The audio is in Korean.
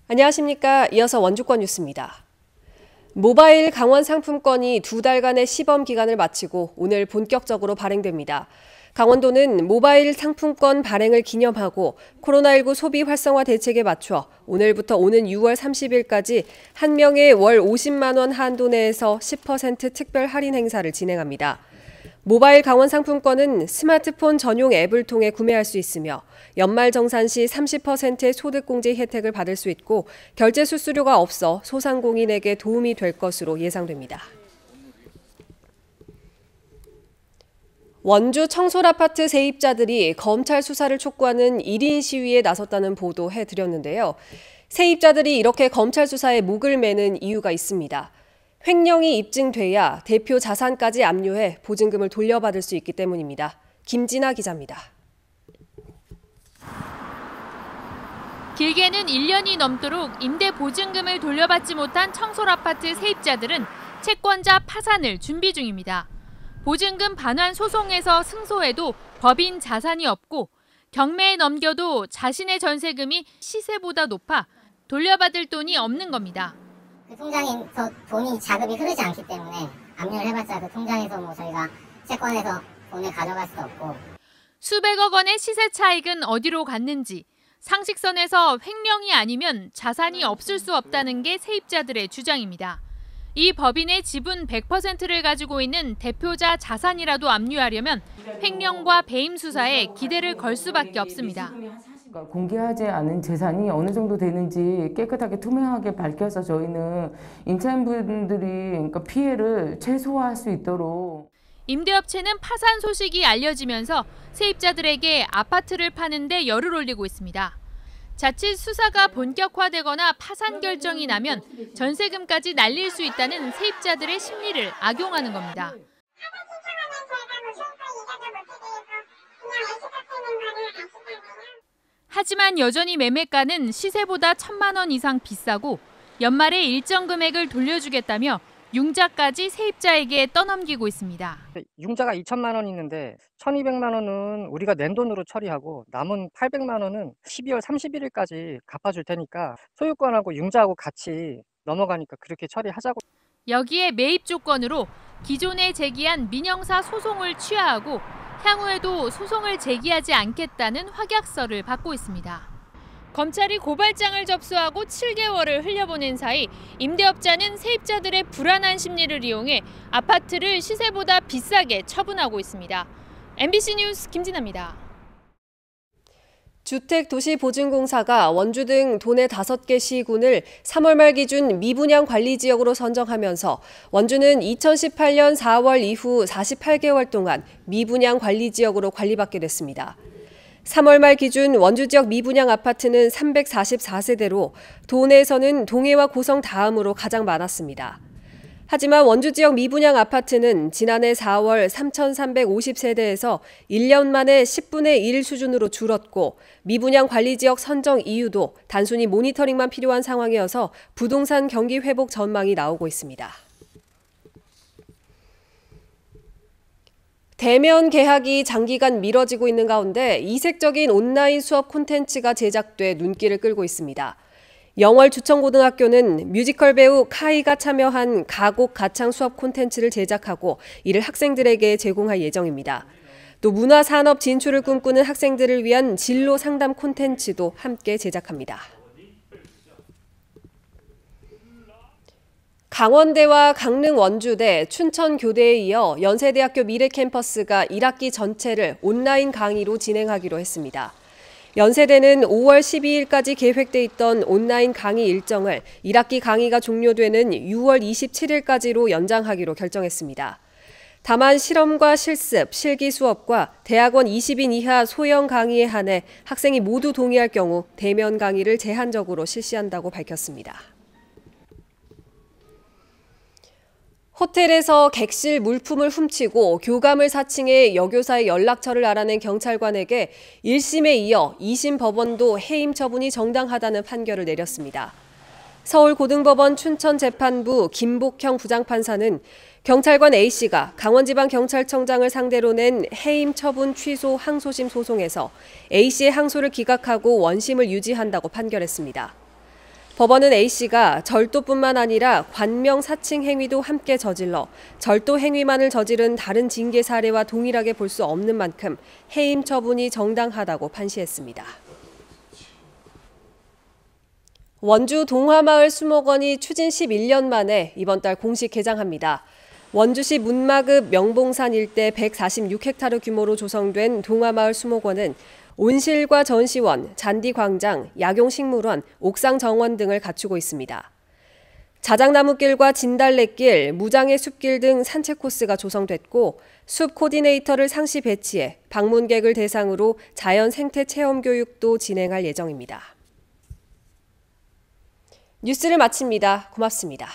안녕하십니까. 이어서 원주권 뉴스입니다. 모바일 강원 상품권이 2달간의 시범 기간을 마치고 오늘 본격적으로 발행됩니다. 강원도는 모바일 상품권 발행을 기념하고 코로나19 소비 활성화 대책에 맞춰 오늘부터 오는 6월 30일까지 한 명의 월 50만 원 한도 내에서 10% 특별 할인 행사를 진행합니다. 모바일 강원 상품권은 스마트폰 전용 앱을 통해 구매할 수 있으며 연말정산 시 30%의 소득공제 혜택을 받을 수 있고 결제 수수료가 없어 소상공인에게 도움이 될 것으로 예상됩니다. 원주 청솔아파트 세입자들이 검찰 수사를 촉구하는 1인 시위에 나섰다는 보도해드렸는데요. 세입자들이 이렇게 검찰 수사에 목을 매는 이유가 있습니다. 횡령이 입증돼야 대표 자산까지 압류해 보증금을 돌려받을 수 있기 때문입니다. 김진아 기자입니다. 길게는 1년이 넘도록 임대 보증금을 돌려받지 못한 청솔아파트 세입자들은 채권자 파산을 준비 중입니다. 보증금 반환 소송에서 승소해도 법인 자산이 없고 경매에 넘겨도 자신의 전세금이 시세보다 높아 돌려받을 돈이 없는 겁니다. 그 통장에서 돈이 자금이 흐르지 않기 때문에 압류를 해봤자 그 통장에서 저희가 채권에서 돈을 가져갈 수도 없고. 수백억 원의 시세 차익은 어디로 갔는지, 상식선에서 횡령이 아니면 자산이 없을 수 없다는 게 세입자들의 주장입니다. 이 법인의 지분 100%를 가지고 있는 대표자 자산이라도 압류하려면 횡령과 배임 수사에 기대를 걸 수밖에 없습니다. 공개하지 않은 재산이 어느 정도 되는지 깨끗하게 투명하게 밝혀서 저희는 임차인분들이 피해를 최소화할 수 있도록. 임대업체는 파산 소식이 알려지면서 세입자들에게 아파트를 파는데 열을 올리고 있습니다. 자칫 수사가 본격화되거나 파산 결정이 나면 전세금까지 날릴 수 있다는 세입자들의 심리를 악용하는 겁니다. 하지만 여전히 매매가는 시세보다 1,000만 원 이상 비싸고 연말에 일정 금액을 돌려주겠다며 융자까지 세입자에게 떠넘기고 있습니다. 융자가 2천만 원 있는데 1,200만 원은 우리가 낸 돈으로 처리하고 남은 800만 원은 12월 31일까지 갚아줄 테니까 소유권하고 융자하고 같이 넘어가니까 그렇게 처리하자고. 여기에 매입 조건으로 기존에 제기한 민형사 소송을 취하하고 향후에도 소송을 제기하지 않겠다는 확약서를 받고 있습니다. 검찰이 고발장을 접수하고 7개월을 흘려보낸 사이 임대업자는 세입자들의 불안한 심리를 이용해 아파트를 시세보다 비싸게 처분하고 있습니다. MBC 뉴스 김진아입니다. 주택도시보증공사가 원주 등 도내 5개 시군을 3월 말 기준 미분양 관리지역으로 선정하면서 원주는 2018년 4월 이후 48개월 동안 미분양 관리지역으로 관리받게 됐습니다. 3월 말 기준 원주 지역 미분양 아파트는 344세대로 도내에서는 동해와 고성 다음으로 가장 많았습니다. 하지만 원주 지역 미분양 아파트는 지난해 4월 3,350세대에서 1년 만에 10분의 1 수준으로 줄었고 미분양 관리지역 선정 이유도 단순히 모니터링만 필요한 상황이어서 부동산 경기 회복 전망이 나오고 있습니다. 대면 개학이 장기간 미뤄지고 있는 가운데 이색적인 온라인 수업 콘텐츠가 제작돼 눈길을 끌고 있습니다. 영월 주천고등학교는 뮤지컬 배우 카이가 참여한 가곡 가창 수업 콘텐츠를 제작하고 이를 학생들에게 제공할 예정입니다. 또 문화산업 진출을 꿈꾸는 학생들을 위한 진로 상담 콘텐츠도 함께 제작합니다. 강원대와 강릉 원주대, 춘천교대에 이어 연세대학교 미래캠퍼스가 1학기 전체를 온라인 강의로 진행하기로 했습니다. 연세대는 5월 12일까지 계획돼 있던 온라인 강의 일정을 1학기 강의가 종료되는 6월 27일까지로 연장하기로 결정했습니다. 다만 실험과 실습, 실기 수업과 대학원 20인 이하 소형 강의에 한해 학생이 모두 동의할 경우 대면 강의를 제한적으로 실시한다고 밝혔습니다. 호텔에서 객실 물품을 훔치고 교감을 사칭해 여교사의 연락처를 알아낸 경찰관에게 1심에 이어 2심 법원도 해임 처분이 정당하다는 판결을 내렸습니다. 서울고등법원 춘천재판부 김복형 부장판사는 경찰관 A씨가 강원지방경찰청장을 상대로 낸 해임 처분 취소 항소심 소송에서 A씨의 항소를 기각하고 원심을 유지한다고 판결했습니다. 법원은 A씨가 절도뿐만 아니라 관명 사칭 행위도 함께 저질러 절도 행위만을 저지른 다른 징계 사례와 동일하게 볼 수 없는 만큼 해임 처분이 정당하다고 판시했습니다. 원주 동화마을 수목원이 추진 11년 만에 이번 달 공식 개장합니다. 원주시 문마급 명봉산 일대 146헥타르 규모로 조성된 동화마을 수목원은 온실과 전시원, 잔디광장, 약용식물원, 옥상정원 등을 갖추고 있습니다. 자작나무길과 진달래길, 무장의 숲길 등 산책 코스가 조성됐고 숲 코디네이터를 상시 배치해 방문객을 대상으로 자연 생태 체험 교육도 진행할 예정입니다. 뉴스를 마칩니다. 고맙습니다.